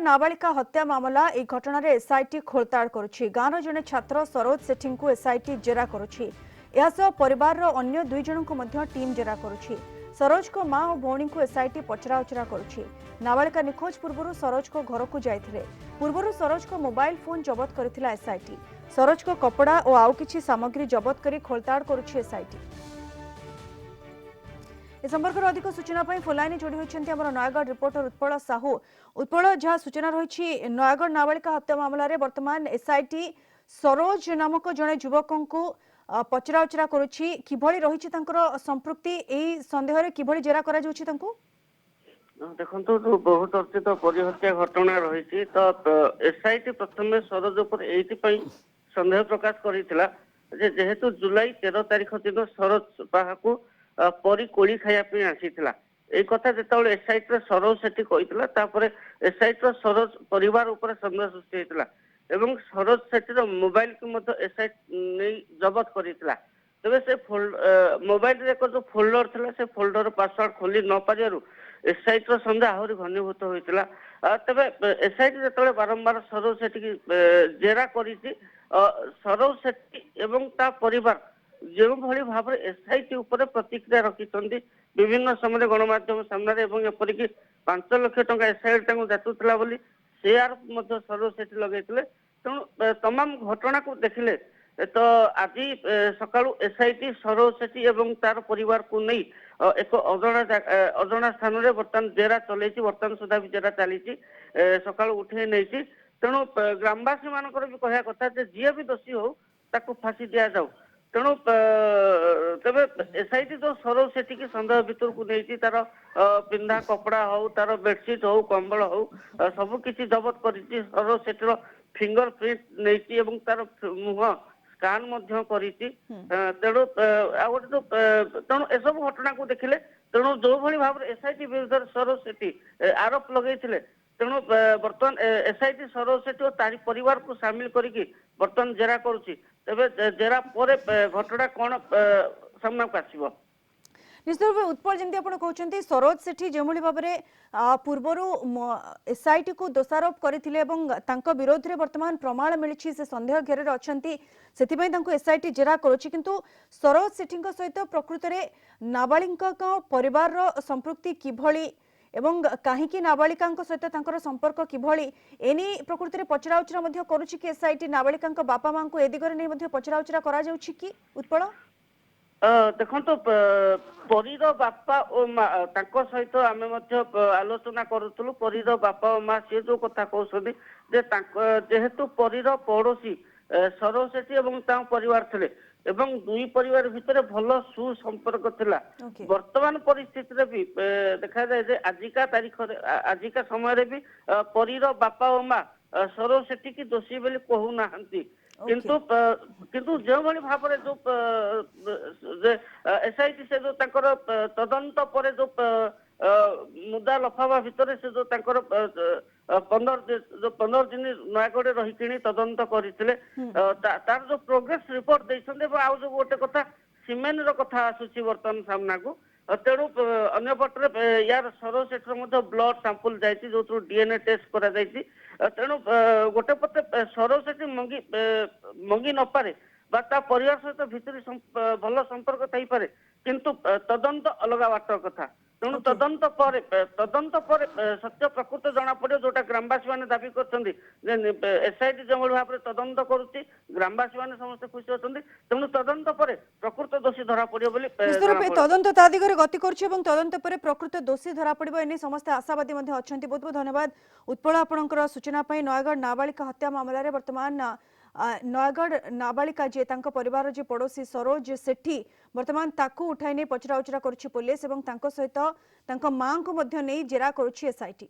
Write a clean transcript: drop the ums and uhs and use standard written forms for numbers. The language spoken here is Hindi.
नाबालिका हत्या मामला ए घटन एसआईटी खोलताड़ करुछि। गाँव जड़े छात्र सरोज सेठी को एसआईटी जेरा करुछि। परिवार अन्य दुई जन को टीम जेरा करुछि। सरोज को मां और भौणी को एसआईटी पचराउचरा करुछि। नाबालिका निखोज पूर्व सरोज को घर को जाइथिले। पूर्व सरोज को मोबाइल फोन जबत करथिला एसआईटी। सरोज को कपड़ा और आउ किछि सामग्री जबत करी खोलताड़ करुछि एसआईटी। इस संपर्क में अधिक सूचना फोनलाइन जोड़ी होती नयगढ़ रिपोर्टर उत्पल साहू। उत्पल जहाँ सूचना रही नयगढ़ नाबालिका हत्या मामलें बर्तमान एसआईटी सरोज नामक जड़े युवक को पचराउचरा करुछि। किभଳି रही संपृक्ति यही सन्देह किभଳି जेरा करा जाउछि तांको? देखो जो बहुत अर्चित परिहत्या घटना रही तो एसआईटी प्रथम सरोज उपर एइथिपई संदेह प्रकाश करितला जेहेतु जुलाई 13 तारिख दिन सरोज बाहाकू परी कोड़ी खाया आसीथिला। एई कथा जेतबेले एसआईटी सरोज सेठी कहितला तापरे एसआईटी सरोज परिवार ऊपर संदेह सृष्टि होइतला एवं सरोज सेठी मोबाइल को मध्य एसआईटी नै जबत करितला। तबे से मोबाइल रे जो फोल्डर थिला से फोल्डर पासवर्ड खोली न पारियारु एसआईटी संदेह आहुरी घनीभूत होइतला। तबे एसआईटी जेतबेले बारंबार सरोज सेठी जेरा करिछि सरोज सेठी एवं ता परिवार जो भली भाव एसआईटी उपर प्रतिक्रिया रखिछन्ती विभिन्न समय गणमाध्यम सामने एवं एपरिक 5 लाख टंका एसआईटी जातुला बोली से आरोप सरोज सेठी लगेइतिले। तेणु तमाम घटना को देखिले तो आज सकाळु एसआईटी सरोज सेठी एवं तार परिवार को नहीं एक अजଣା स्थान में बर्तमान जेरा चलैछि। बर्तमान सुधा भी जेरा चली सकाळु उठे नहीं। तेणु ग्रामवासी मानकर भी कहया कथा जे जी भी दोषी हो ताकू फांसी दिया जाऊ। तेणु तबे एसआईटी जो सरोज सेठी की संदेह भितर को नहीं तार पिंधा कपड़ा हो तार बेडसीट हो कंबल हो सबु किछि जबत करिछि। सरोज सेठी फिंगर प्रिंट नहीं तार मुह स्कान करिछि। तेणु तेणु एसबु घटना को देखिले तेणु जो भली भाव एसआईटी विरुद्ध सरोज सेठी आरोप लगेइथिले तेणु बर्तमान एसआईटी सरोज सेठी और तारी परिवार को सामिल करिकी बर्तमान जेरा करुछि। तबे जेरा परे घटना कौन सामना को आसीबो? निश्चित रूप उत्पल जमी आप कहते सरोज सेठी जो भाव में पूर्वर एसआईटी को दोषारोप करते विरोध में वर्तमान प्रमाण मिली से संदेह घेर अच्छा से एसआईटी जेरा करुच्ची। किंतु सरोज सेठी सहित प्रकृत में नाबालिका परिवार संपृक्ति किभली एवं कहीं नाबालिका सहित संपर्क किभली एनी प्रकृति में पचराउचरा करुच्ची कि एसआईटी नाबालिका बापा माँ को ए दिगरे नहीं पचराउचरा करा जाउछि कि? उत्पल देखो परीर बापा और माँ सहित आम आलोचना करूँ। परीर बापा और माँ सी जो कथा कहते जेहेतु परीर पड़ोशी सरोज सेठी और परिवार थे एवं दुई परिवार भितर भल सुसंपर्क थिला। वर्तमान परिस्थिति भी देखा जाए आजिका तारीख आजिका समय भी परीर बापा और माँ सरोज सेठी की दोषी बोली कहूना किंतु किंतु जो भली भाव जो एसआईटी से जो तदंत पर जो मुद्दा लफावा भितर से जो 15 दिन नयगढ़ रही तदंत करते तार जो प्रोग्रेस रिपोर्ट देते आउ जो गोटे कथा सीमेन कथा आसूसी बर्तमान सामना को। तेणु अन्य पटे यार सरोज सेठी ब्लड सैंपल जाइए जो डीएनए टेस्ट करा जाइए। तेणु गोटे पटे सरोज सेठी मंगी न पारे बा परिवार सहित भितरी भल संपर्क थी पारे किंतु तदंत अलग बाटर कथा। तेणु तदंत पर सत्य प्रकृत जना पड़े जोटा ग्रामवासी मैंने दाबी कर एसआईटी जो भाव में तदंत करुच्ची ग्रामवासी मैंने समस्त खुशी अच्छा। तेणु तदंत पर प्रकृत दोषी धरा पड़े तदंत ता दिगरे गति करुच्ची तदंत पर प्रकृत दोषी धरा पड़े एने समस्त आशावादी अच्छा। बहुत बहुत धन्यवाद उत्पल आपणकर सूचना। नयगढ़ नाबालिका हत्या मामलें वर्तमान नयगढ़ नाबालिका जी परिवार जी पड़ोशी सरोज सेठी वर्तमान ताकू उठाई नहीं पचराउचरा करुच्ची पुलिस और सहित मां को जेरा करुच्ची एसआईटी।